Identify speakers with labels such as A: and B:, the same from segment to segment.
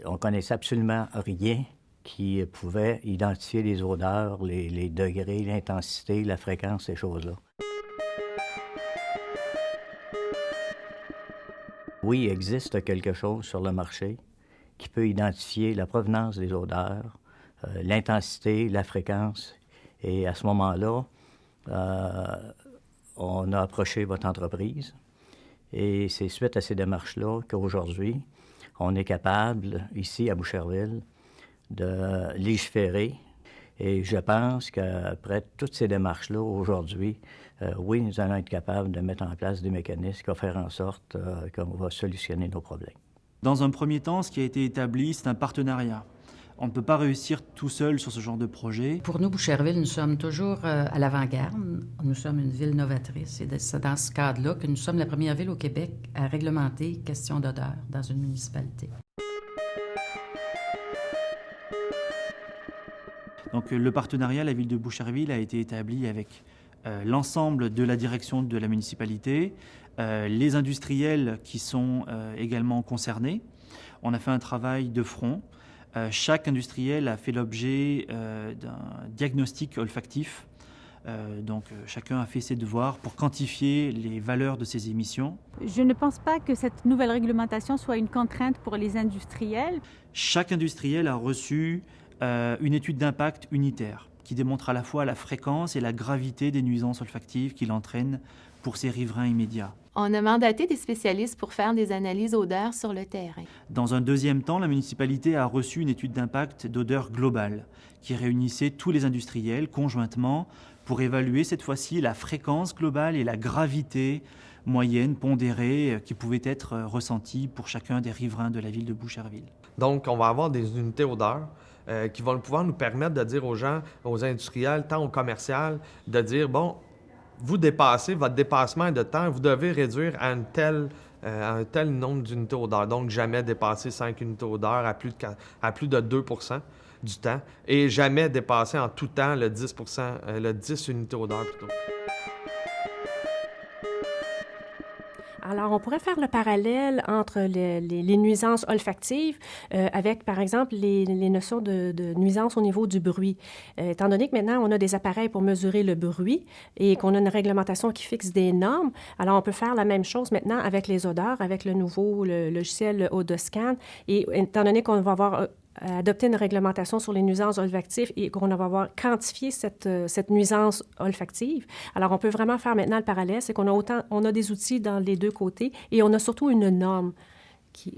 A: on connaissait absolument rien qui pouvait identifier les odeurs, les degrés, l'intensité, la fréquence, ces choses-là. Oui, il existe quelque chose sur le marché qui peut identifier la provenance des odeurs, l'intensité, la fréquence. Et à ce moment-là, on a approché votre entreprise. Et c'est suite à ces démarches-là qu'aujourd'hui, on est capable, ici à Boucherville, de légiférer. Et je pense qu'après toutes ces démarches-là, aujourd'hui, oui, nous allons être capables de mettre en place des mécanismes qui vont faire en sorte qu'on va solutionner nos problèmes.
B: Dans un premier temps, ce qui a été établi, c'est un partenariat. On ne peut pas réussir tout seul sur ce genre de projet.
C: Pour nous, Boucherville, nous sommes toujours à l'avant-garde. Nous sommes une ville novatrice et c'est dans ce cadre-là que nous sommes la première ville au Québec à réglementer question d'odeur dans une municipalité.
B: Donc le partenariat, la ville de Boucherville, a été établi avec l'ensemble de la direction de la municipalité, les industriels qui sont également concernés. On a fait un travail de front. Chaque industriel a fait l'objet d'un diagnostic olfactif. Chacun a fait ses devoirs pour quantifier les valeurs de ses émissions.
D: Je ne pense pas que cette nouvelle réglementation soit une contrainte pour les industriels.
B: Chaque industriel a reçu une étude d'impact unitaire qui démontre à la fois la fréquence et la gravité des nuisances olfactives qu'il entraîne pour ses riverains immédiats.
E: On a mandaté des spécialistes pour faire des analyses odeurs sur le terrain.
B: Dans un deuxième temps, la municipalité a reçu une étude d'impact d'odeur globale qui réunissait tous les industriels conjointement pour évaluer cette fois-ci la fréquence globale et la gravité moyenne pondérée qui pouvait être ressentie pour chacun des riverains de la ville de Boucherville.
F: Donc, on va avoir des unités odeurs qui vont pouvoir nous permettre de dire aux gens, aux industriels, tant aux commerciales, de dire, bon, vous dépassez, votre dépassement de temps, vous devez réduire à un tel nombre d'unités odeurs. Donc, jamais dépasser 5 unités odeurs à plus de 2 % du temps et jamais dépasser en tout temps le 10 unités odeurs plutôt.
G: Alors, on pourrait faire le parallèle entre les nuisances olfactives avec, par exemple, les notions de nuisances au niveau du bruit. Étant donné que maintenant, on a des appareils pour mesurer le bruit et qu'on a une réglementation qui fixe des normes, alors on peut faire la même chose maintenant avec les odeurs, avec le nouveau logiciel OdorScan. Et étant donné qu'on va avoir adopter une réglementation sur les nuisances olfactives et qu'on va avoir quantifié cette nuisance olfactive. Alors, on peut vraiment faire maintenant le parallèle, c'est qu'on a des outils dans les deux côtés et on a surtout une norme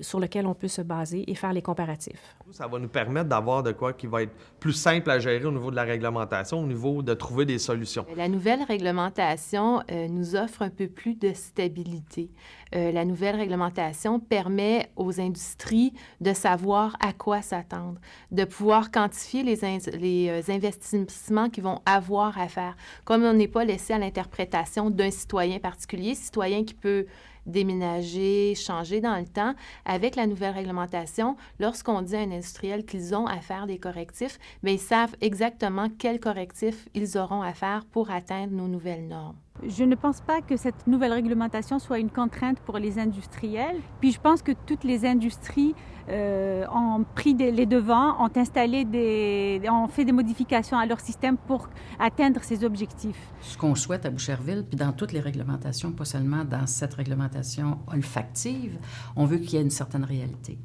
G: sur laquelle on peut se baser et faire les comparatifs.
F: Ça va nous permettre d'avoir de quoi qui va être plus simple à gérer au niveau de la réglementation, au niveau de trouver des solutions.
E: La nouvelle réglementation nous offre un peu plus de stabilité. La nouvelle réglementation permet aux industries de savoir à quoi s'attendre, de pouvoir quantifier les investissements qu'ils vont avoir à faire. Comme on n'est pas laissé à l'interprétation d'un citoyen particulier, citoyen qui peut déménager, changer dans le temps. Avec la nouvelle réglementation, lorsqu'on dit à un industriel qu'ils ont à faire des correctifs, bien, ils savent exactement quels correctifs ils auront à faire pour atteindre nos nouvelles normes.
D: Je ne pense pas que cette nouvelle réglementation soit une contrainte pour les industriels. Puis je pense que toutes les industries ont pris les devants, ont fait des modifications à leur système pour atteindre ces objectifs.
C: Ce qu'on souhaite à Boucherville, puis dans toutes les réglementations, pas seulement dans cette réglementation olfactive, on veut qu'il y ait une certaine réalité.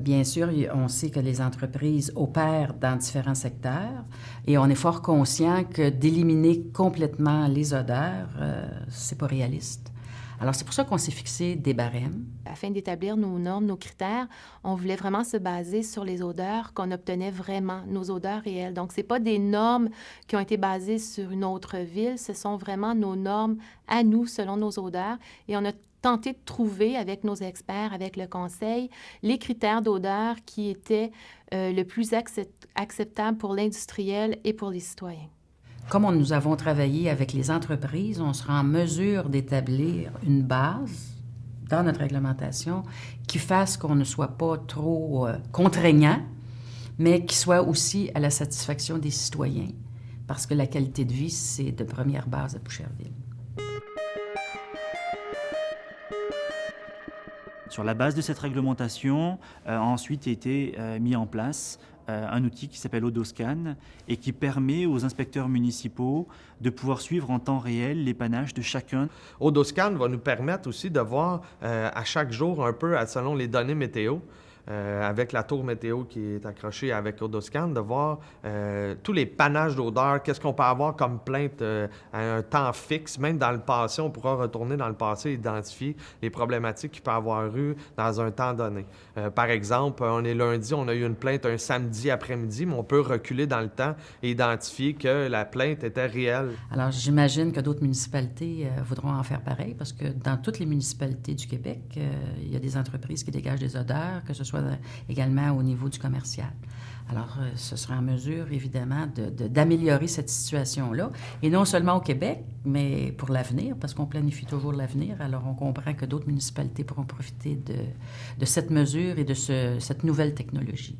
C: Bien sûr, on sait que les entreprises opèrent dans différents secteurs et on est fort conscient que d'éliminer complètement les odeurs, c'est pas réaliste. Alors, c'est pour ça qu'on s'est fixé des barèmes.
E: Afin d'établir nos normes, nos critères, on voulait vraiment se baser sur les odeurs qu'on obtenait vraiment, nos odeurs réelles. Donc, c'est pas des normes qui ont été basées sur une autre ville, ce sont vraiment nos normes à nous, selon nos odeurs. Et on a tenté de trouver avec nos experts, avec le conseil, les critères d'odeur qui étaient le plus acceptables pour l'industriel et pour les citoyens.
C: Comme nous avons travaillé avec les entreprises, on sera en mesure d'établir une base dans notre réglementation qui fasse qu'on ne soit pas trop contraignant, mais qui soit aussi à la satisfaction des citoyens, parce que la qualité de vie, c'est de première base à Boucherville.
B: Sur la base de cette réglementation, a ensuite été mis en place un outil qui s'appelle Odoscan et qui permet aux inspecteurs municipaux de pouvoir suivre en temps réel l'épannage de chacun.
F: Odoscan va nous permettre aussi de voir à chaque jour un peu selon les données météo. Avec la tour météo qui est accrochée avec Odoscan, de voir tous les panaches d'odeurs, qu'est-ce qu'on peut avoir comme plainte à un temps fixe. Même dans le passé, on pourra retourner dans le passé et identifier les problématiques qu'il peut y avoir eu dans un temps donné. Par exemple, on est lundi, on a eu une plainte un samedi après-midi, mais on peut reculer dans le temps et identifier que la plainte était réelle.
C: Alors, j'imagine que d'autres municipalités voudront en faire pareil, parce que dans toutes les municipalités du Québec, il y a des entreprises qui dégagent des odeurs, que ce soit également au niveau du commercial. Alors, ce sera en mesure, évidemment, d'améliorer cette situation-là, et non seulement au Québec, mais pour l'avenir, parce qu'on planifie toujours l'avenir. Alors, on comprend que d'autres municipalités pourront profiter de cette mesure et de cette nouvelle technologie.